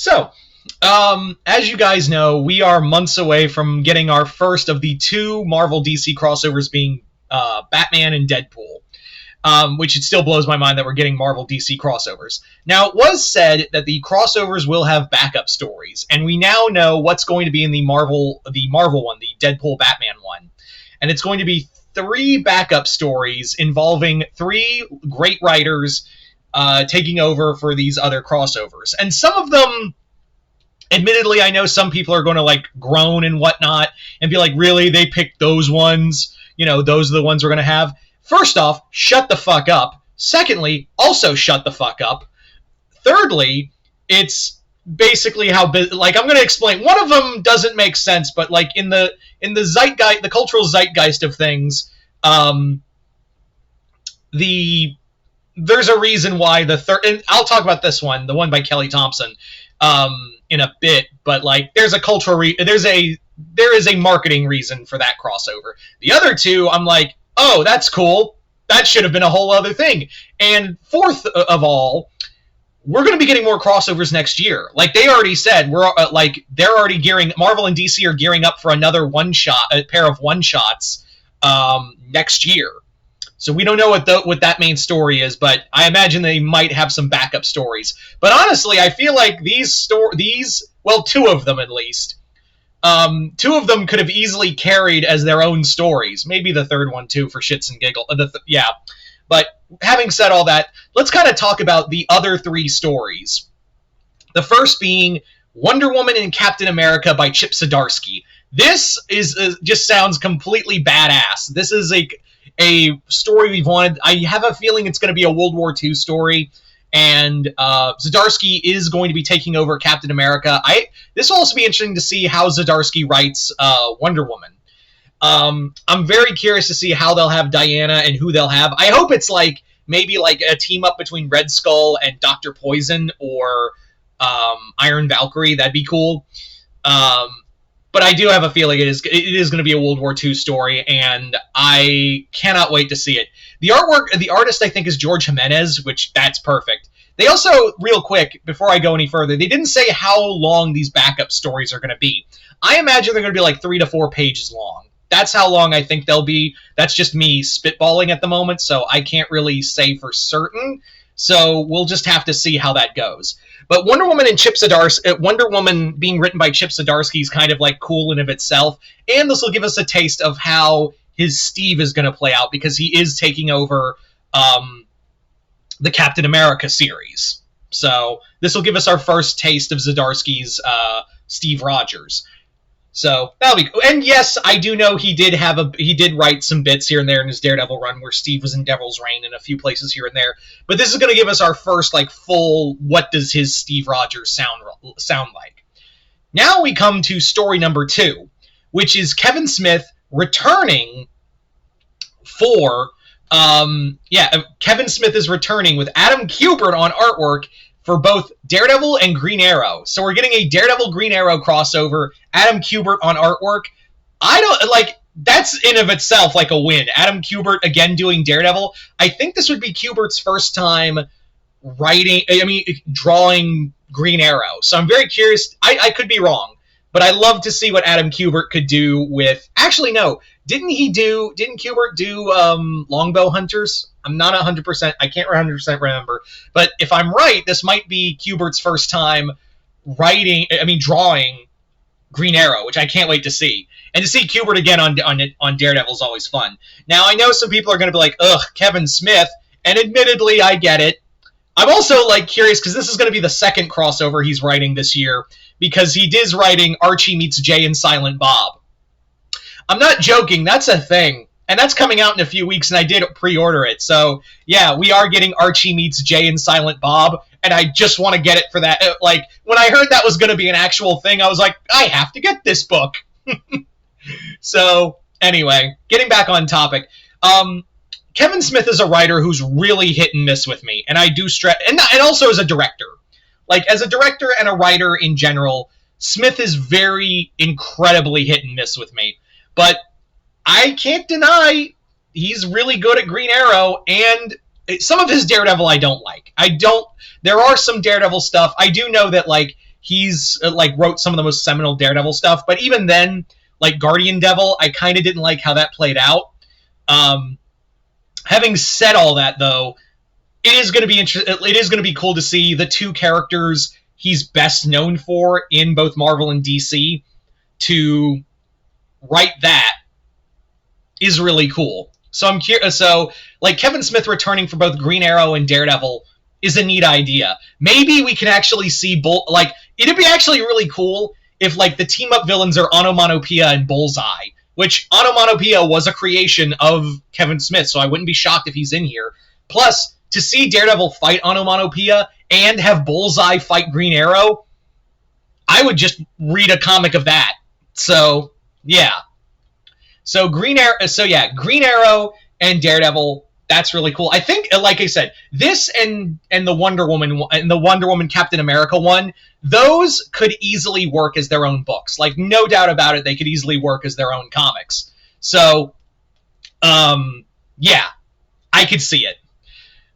So, as you guys know, we are months away from getting our first of the two Marvel DC crossovers being Batman and Deadpool. Which it still blows my mind that we're getting Marvel DC crossovers. Now, it was said that the crossovers will have backup stories, and we now know what's going to be in the Marvel one, the Deadpool Batman one. And it's going to be 3 backup stories involving 3 great writers taking over for these other crossovers. And some of them, admittedly, I know some people are going to like groan and whatnot and be like, really, they picked those ones? You know, those are the ones we're going to have? First off, shut the fuck up. Secondly, also shut the fuck up. Thirdly, it's basically how like I'm going to explain. One of them doesn't make sense, but like in the zeitgeist, the cultural zeitgeist of things, there's a reason why the third. And I'll talk about this one, the one by Kelly Thompson, in a bit. But like, there's a cultural there is a marketing reason for that crossover. The other two, I'm like, oh, that's cool. That should have been a whole other thing. And fourth of all, we're going to be getting more crossovers next year. Like they already said, they're already Marvel and DC are gearing up for another a pair of one-shots next year. So we don't know what that main story is, but I imagine they might have some backup stories. But honestly, I feel like well, 2 of them at least, 2 of them could have easily carried as their own stories. Maybe the third one, too, for shits and giggles. Yeah. But having said all that, let's kind of talk about the other 3 stories. The first being Wonder Woman and Captain America by Chip Zdarsky. This just sounds completely badass. This is a story we've wanted. I have a feeling it's going to be a World War II story. And Zdarsky is going to be taking over Captain America. This will also be interesting to see how Zdarsky writes Wonder Woman. I'm very curious to see how they'll have Diana and who they'll have. I hope it's maybe a team up between Red Skull and Dr. Poison or Iron Valkyrie. That'd be cool. But I do have a feeling it is going to be a World War II story, and I cannot wait to see it. The artist I think is George Jimenez, which that's perfect. They also, real quick, before I go any further, they didn't say how long these backup stories are going to be. I imagine they're going to be 3 to 4 pages long. That's how long I think they'll be. That's just me spitballing at the moment, so I can't really say for certain. So we'll just have to see how that goes. But Wonder Woman being written by Chip Zdarsky is kind of cool in of itself, and this will give us a taste of how his Steve is going to play out, because he is taking over the Captain America series. So this will give us our first taste of Zdarsky's Steve Rogers. So that'll be cool. And yes, I do know he did write some bits here and there in his Daredevil run where Steve was in Devil's Reign in a few places here and there. But this is going to give us our first full what does his Steve Rogers sound like. Now we come to story number 2, which is Kevin Smith returning for Kevin Smith is returning with Adam Kubert on artwork for both Daredevil and Green Arrow. So we're getting a Daredevil Green Arrow crossover, Adam Kubert on artwork. That's in of itself a win. Adam Kubert again doing Daredevil. I think this would be Kubert's first time drawing Green Arrow. So I'm very curious. I could be wrong, but I love to see what Adam Kubert could do with. Actually, no. Didn't Kubert do Longbow Hunters? I'm not 100%. I can't 100% remember. But if I'm right, this might be Kubert's first time drawing Green Arrow, which I can't wait to see. And to see Kubert again on Daredevil is always fun. Now, I know some people are going to be like, ugh, Kevin Smith. And admittedly, I get it. I'm also curious because this is going to be the second crossover he's writing this year, because he is writing Archie meets Jay and Silent Bob. I'm not joking. That's a thing. And that's coming out in a few weeks, and I did pre-order it. So, yeah, we are getting Archie meets Jay and Silent Bob, and I just want to get it for that. When I heard that was going to be an actual thing, I was like, I have to get this book. So, anyway, getting back on topic. Kevin Smith is a writer who's really hit and miss with me, and I do stress, and also as a director. As a director and a writer in general, Smith is very incredibly hit and miss with me. But I can't deny he's really good at Green Arrow, and some of his Daredevil I don't like. There are some Daredevil stuff. I do know that, he's like wrote some of the most seminal Daredevil stuff. But even then, like Guardian Devil, I kind of didn't like how that played out. Having said all that, though, it is going to be it is going to be cool to see the two characters he's best known for in both Marvel and DC to write that is really cool. So I'm curious. So like Kevin Smith returning for both Green Arrow and Daredevil is a neat idea. Maybe we can actually see like it'd be actually really cool if like the team up villains are Onomatopoeia and Bullseye, which Onomatopoeia was a creation of Kevin Smith, so I wouldn't be shocked if he's in here. Plus, to see Daredevil fight Onomatopoeia and have Bullseye fight Green Arrow, I would just read a comic of that. So, yeah. So Green Arrow and Daredevil, that's really cool. I think, like I said, this and the Wonder Woman Captain America one, those could easily work as their own books. Like, no doubt about it, they could easily work as their own comics. So, yeah, I could see it.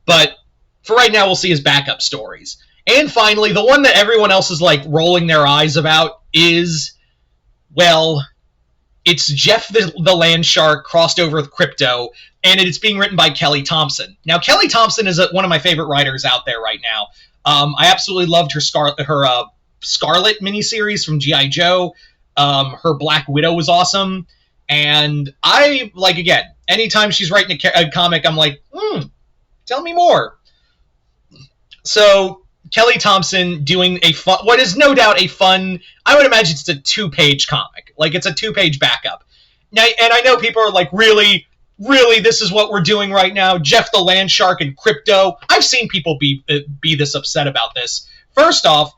But for right now, we'll see his backup stories. And finally, the one that everyone else is like rolling their eyes about is, well, it's Jeff the Land Shark crossed over with Krypto, and it's being written by Kelly Thompson. Now, Kelly Thompson is one of my favorite writers out there right now. I absolutely loved her Scarlet miniseries from G.I. Joe. Her Black Widow was awesome. And I, like, again, anytime she's writing a comic, I'm like, tell me more. So, Kelly Thompson doing what is no doubt a fun, I would imagine it's a 2-page comic. Like, it's a 2-page backup. Now, and I know people are like, really, this is what we're doing right now? Jeff the Land Shark and Krypto? I've seen people be this upset about this. First off,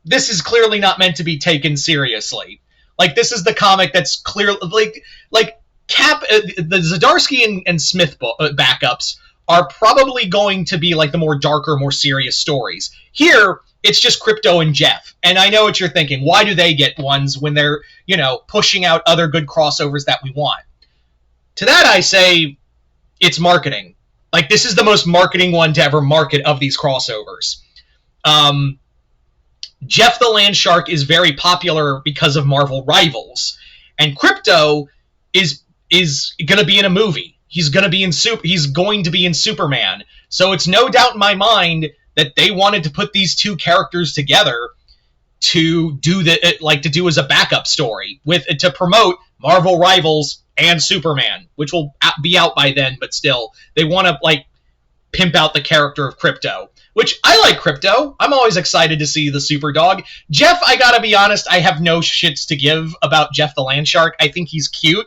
this is clearly not meant to be taken seriously. Like, this is the comic that's clearly, like the Zdarsky and Smith backups are probably going to be like the more darker, more serious stories. Here, it's just Krypto and Jeff. And I know what you're thinking. Why do they get ones when they're, pushing out other good crossovers that we want? To that I say, it's marketing. Like, this is the most marketing one to ever market of these crossovers. Jeff the Land Shark is very popular because of Marvel Rivals. And Krypto is going to be in a movie. He's going to be in Superman. So it's no doubt in my mind that they wanted to put these two characters together to do as a backup story to promote Marvel Rivals and Superman, which will be out by then, but still they want to pimp out the character of Krypto, which I like Krypto. I'm always excited to see the super dog. Jeff, I got to be honest, I have no shits to give about Jeff the Land Shark. I think he's cute,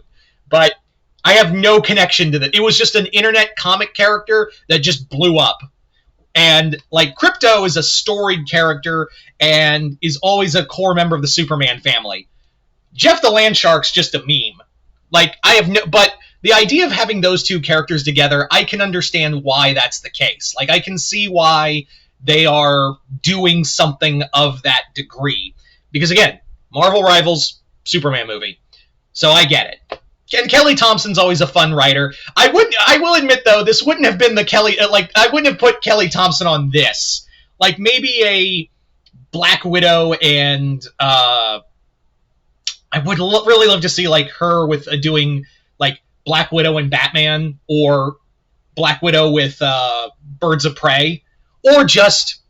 but I have no connection to that. It was just an internet comic character that just blew up. And, Krypto is a storied character and is always a core member of the Superman family. Jeff the Land Shark's just a meme. But the idea of having those two characters together, I can understand why that's the case. I can see why they are doing something of that degree. Because, again, Marvel Rivals, Superman movie. So I get it. And Kelly Thompson's always a fun writer. I will admit, though, this wouldn't have been the Kelly... I wouldn't have put Kelly Thompson on this. Maybe a Black Widow and... I would really love to see, her with doing, Black Widow and Batman, or Black Widow with Birds of Prey, or just,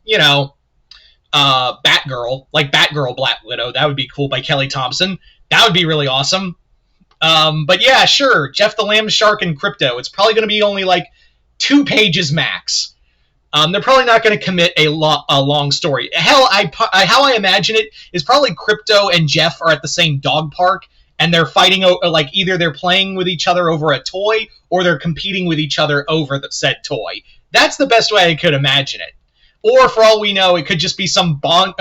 Batgirl. Batgirl Black Widow. That would be cool by Kelly Thompson. That would be really awesome. But yeah, sure, Jeff the Land Shark and Krypto. It's probably going to be only 2 pages max. They're probably not going to commit a long story. Hell, how I imagine it is probably Krypto and Jeff are at the same dog park, and they're fighting, either they're playing with each other over a toy, or they're competing with each other over the said toy. That's the best way I could imagine it. Or for all we know, it could just be some bonkers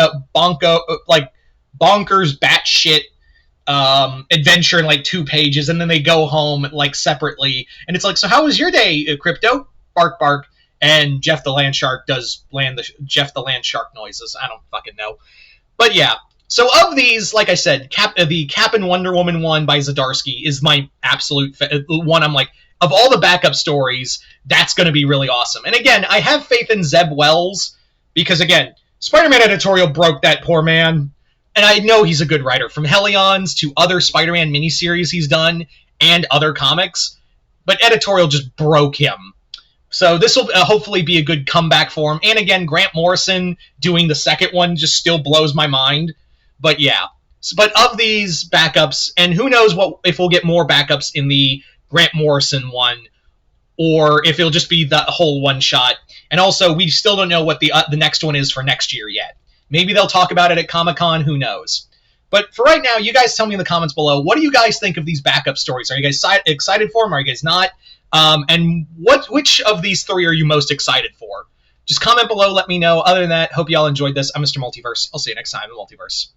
batshit adventure in 2 pages, and then they go home separately, and it's so how was your day, Krypto? Bark bark. And Jeff the Land Shark does Jeff the Land Shark noises. I don't fucking know. But yeah. So of these, like I said, the Cap and Wonder Woman one by Zdarsky is my absolute one. I'm of all the backup stories, that's going to be really awesome. And again, I have faith in Zeb Wells because, again, Spider-Man editorial broke that poor man. And I know he's a good writer, from Hellions to other Spider-Man miniseries he's done and other comics. But editorial just broke him. So this will hopefully be a good comeback for him. And again, Grant Morrison doing the second one just still blows my mind. But yeah. But of these backups, and who knows if we'll get more backups in the Grant Morrison one, or if it'll just be the whole one shot. And also, we still don't know what the next one is for next year yet. Maybe they'll talk about it at Comic-Con, who knows. But for right now, you guys tell me in the comments below, what do you guys think of these backup stories? Are you guys excited for them? Are you guys not? And which of these three are you most excited for? Just comment below, let me know. Other than that, hope you all enjoyed this. I'm Mr. Multiverse. I'll see you next time in the Multiverse.